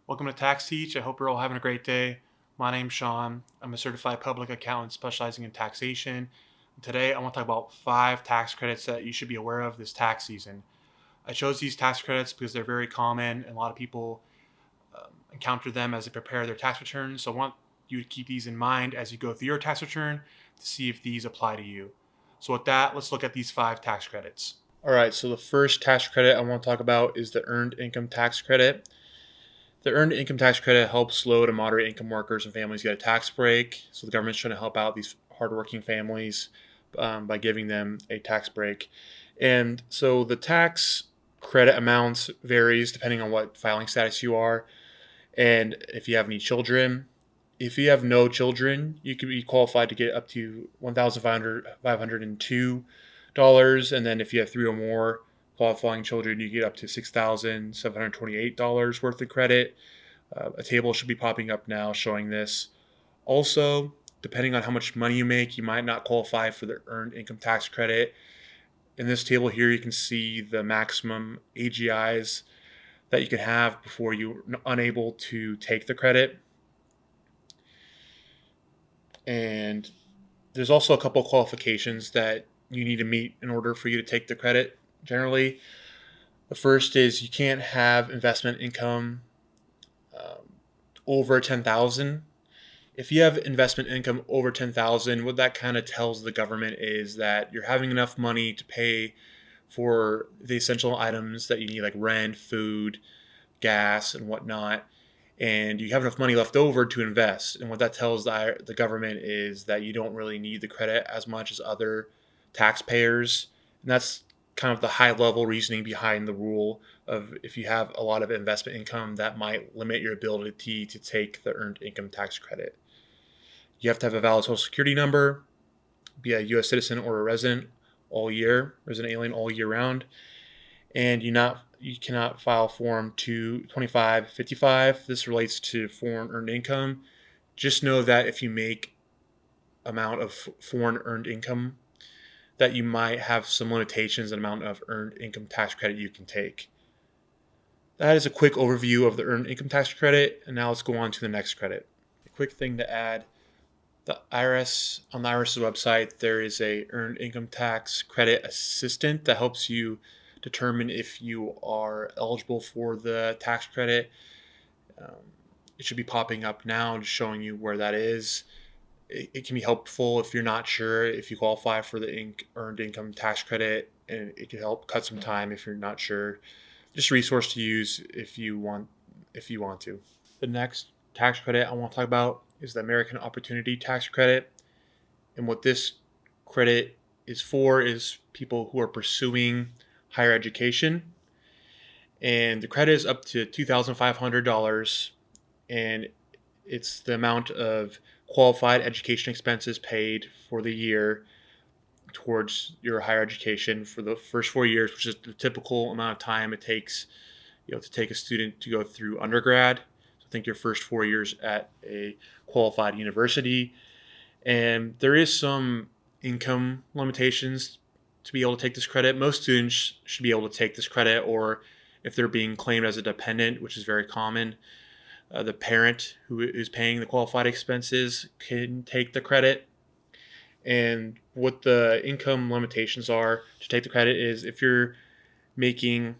Welcome to Tax Teach. I hope you're all having a great day. My name's Sean. I'm a certified public accountant specializing in taxation. Today, I want to talk about 5 tax credits that you should be aware of this tax season. I chose these tax credits because they're very common and a lot of people encounter them as they prepare their tax returns. So I want you to keep these in mind as you go through your tax return to see if these apply to you. So with that, let's look at these 5 tax credits. All right, so the first tax credit I want to talk about is the Earned Income Tax Credit. The Earned Income Tax Credit helps low to moderate income workers and families get a tax break. So the government's trying to help out these hardworking families by giving them a tax break. And so the tax credit amounts varies depending on what filing status you are and if you have any children. If you have no children, you could be qualified to get up to $1,502. And then if you have 3 or more qualifying children, you get up to $6,728 worth of credit. A table should be popping up now showing this. Also, depending on how much money you make, you might not qualify for the Earned Income Tax Credit. In this table here, you can see the maximum AGIs that you can have before you're unable to take the credit. And there's also a couple of qualifications that you need to meet in order for you to take the credit generally. The first is you can't have investment income over 10,000. If you have investment income over 10,000, what that kind of tells the government is that you're having enough money to pay for the essential items that you need, like rent, food, gas, and whatnot, and you have enough money left over to invest. And what that tells the government is that you don't really need the credit as much as other taxpayers. And that's kind of the high level reasoning behind the rule of if you have a lot of investment income, that might limit your ability to take the Earned Income Tax Credit. You have to have a valid Social Security number, be a U.S. citizen or a resident alien all year round, and you cannot file Form 22555. This relates to foreign earned income. Just know that if you make amount of foreign earned income, that you might have some limitations in amount of Earned Income Tax Credit you can take. That is a quick overview of the Earned Income Tax Credit, and now let's go on to the next credit. A quick thing to add. On the IRS's website, there is a Earned Income Tax Credit Assistant that helps you determine if you are eligible for the tax credit. It should be popping up now, just showing you where that is. It can be helpful if you're not sure if you qualify for the Earned Income Tax Credit, and it can help cut some time if you're not sure. Just a resource to use if you want to. The next tax credit I want to talk about is the American Opportunity Tax Credit. And what this credit is for is people who are pursuing higher education. And the credit is up to $2,500, and it's the amount of qualified education expenses paid for the year towards your higher education for the first 4 years, which is the typical amount of time it takes, to take a student to go through undergrad. So I think your first 4 years at a qualified university. And there is some income limitations to be able to take this credit. Most students should be able to take this credit, or if they're being claimed as a dependent, which is very common, the parent who is paying the qualified expenses can take the credit. And what the income limitations are to take the credit is if you're making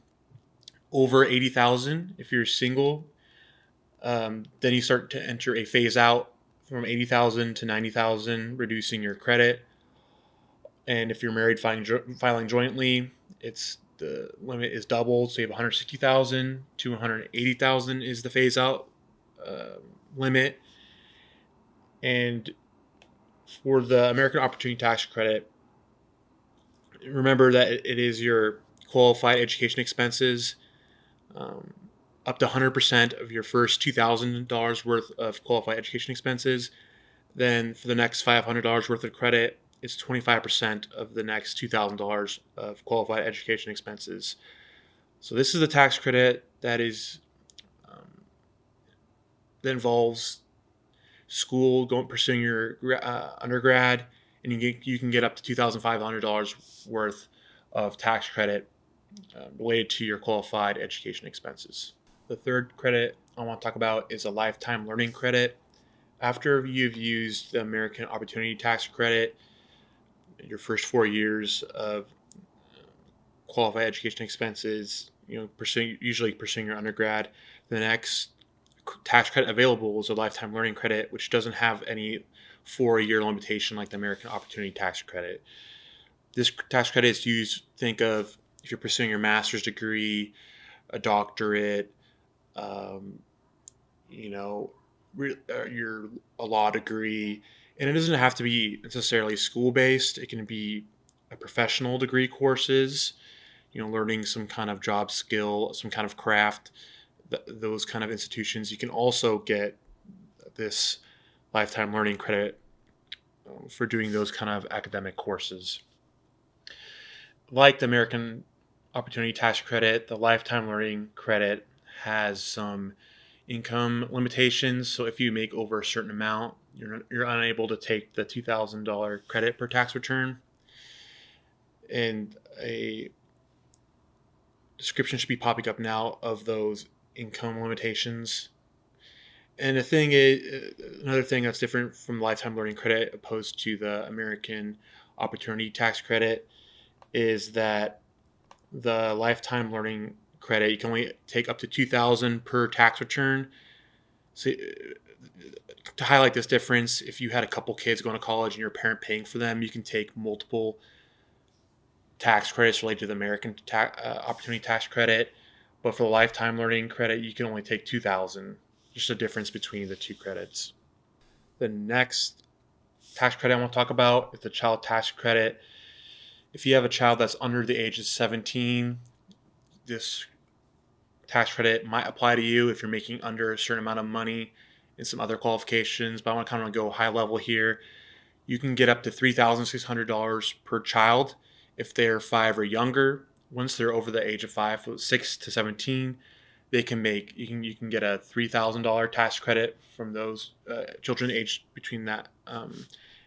over 80,000, if you're single, then you start to enter a phase out from 80,000 to 90,000, reducing your credit. And if you're married filing jointly, the limit is doubled. So you have 160,000 to 180,000 is the phase out limit. And for the American Opportunity Tax Credit, remember that it is your qualified education expenses, up to 100% of your first $2,000 worth of qualified education expenses. Then for the next $500 worth of credit, it's 25% of the next $2,000 of qualified education expenses. So this is a tax credit that involves school, pursuing your undergrad, and you can get up to $2,500 worth of tax credit related to your qualified education expenses. The third credit I want to talk about is a lifetime learning credit. After you've used the American Opportunity Tax Credit, your first 4 years of qualified education expenses, usually pursuing your undergrad, the next tax credit available is a lifetime learning credit, which doesn't have any 4-year limitation like the American Opportunity Tax Credit. This tax credit is used, think of if you're pursuing your master's degree, a doctorate, um, you know, your a law degree, and it doesn't have to be necessarily school based. It can be a professional degree courses, learning some kind of job skill, some kind of craft, those kind of institutions. You can also get this lifetime learning credit for doing those kind of academic courses. Like the American Opportunity Tax Credit, the lifetime learning credit has some income limitations. So if you make over a certain amount, you're unable to take the $2,000 credit per tax return. And a description should be popping up now of those income limitations. And the thing is, another thing that's different from the lifetime learning credit opposed to the American Opportunity Tax Credit is that the lifetime learning credit, you can only take up to 2,000 per tax return. So to highlight this difference, if you had a couple kids going to college and your parent paying for them, you can take multiple tax credits related to the American Opportunity Tax Credit. But for the lifetime learning credit, you can only take 2,000. Just a difference between the two credits. The next tax credit I want to talk about is the child tax credit. If you have a child that's under the age of 17, this tax credit might apply to you if you're making under a certain amount of money and some other qualifications. But I want to kind of go high level here. You can get up to $3,600 per child if they're 5 or younger. Once they're over the age of 5, so 6 to 17, they can make you can get a $3,000 tax credit from those children aged between that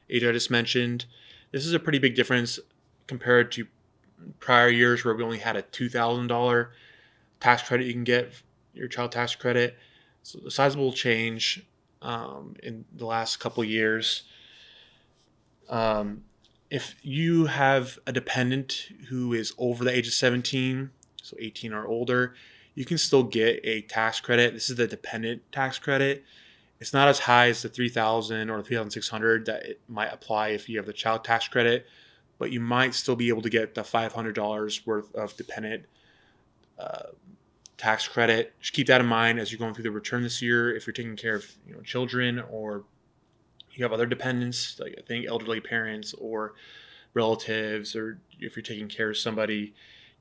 age I just mentioned. This is a pretty big difference compared to prior years where we only had a $2,000 tax credit you can get your child tax credit. So a sizable change in the last couple years. If you have a dependent who is over the age of 17, so 18 or older, you can still get a tax credit. This is the dependent tax credit. It's not as high as the 3,000 or 3,600 that it might apply if you have the child tax credit, but you might still be able to get the $500 worth of dependent tax credit. Just keep that in mind as you're going through the return this year. If you're taking care of children, or you have other dependents, like I think elderly parents or relatives, or if you're taking care of somebody,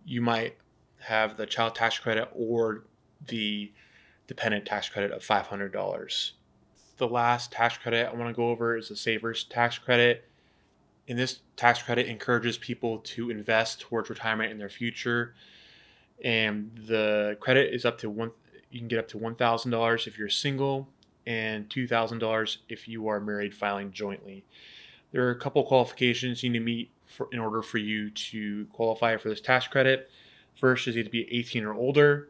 you might have the child tax credit or the dependent tax credit of $500. The last tax credit I want to go over is the Savers tax credit. And this tax credit encourages people to invest towards retirement in their future. And the credit is up to you can get up to $1,000 if you're single, and $2,000 if you are married filing jointly. There are a couple qualifications you need to meet in order for you to qualify for this tax credit. First is you have to be 18 or older.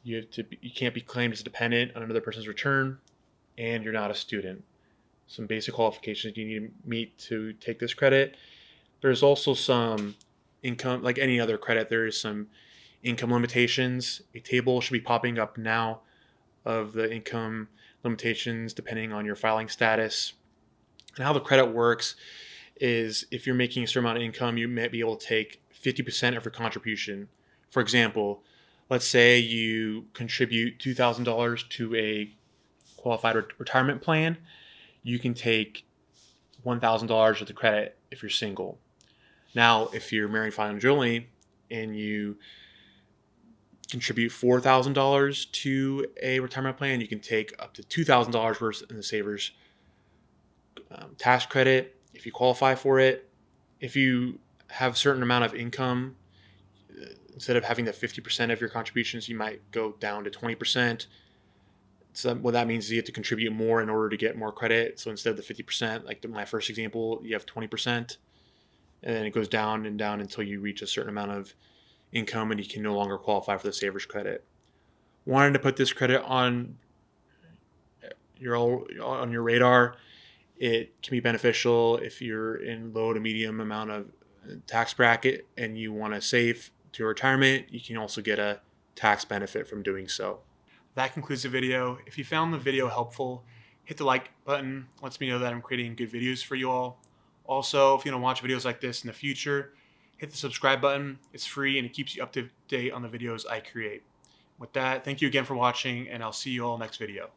You can't be claimed as a dependent on another person's return, and you're not a student. Some basic qualifications you need to meet to take this credit. There's also some income, like any other credit, there is some income limitations. A table should be popping up now of the income limitations depending on your filing status. And how the credit works is if you're making a certain amount of income, you may be able to take 50% of your contribution. For example, let's say you contribute $2,000 to a qualified retirement plan. You can take $1,000 of the credit if you're single. Now, if you're married filing jointly and you contribute $4,000 to a retirement plan, you can take up to $2,000 worth in the Savers tax credit if you qualify for it. If you have a certain amount of income, instead of having the 50% of your contributions, you might go down to 20%. So what that means is you have to contribute more in order to get more credit. So instead of the 50%, like my first example, you have 20%, and then it goes down and down until you reach a certain amount of income and you can no longer qualify for the Savers credit. wanted to put this credit on your radar. It can be beneficial if you're in low to medium amount of tax bracket and you want to save to retirement. You can also get a tax benefit from doing so. That concludes the video. If you found the video helpful, hit the like button. Lets me know that I'm creating good videos for you all. Also, if you want to watch videos like this in the future, hit the subscribe button. It's free and it keeps you up to date on the videos I create. With that, thank you again for watching, and I'll see you all next video.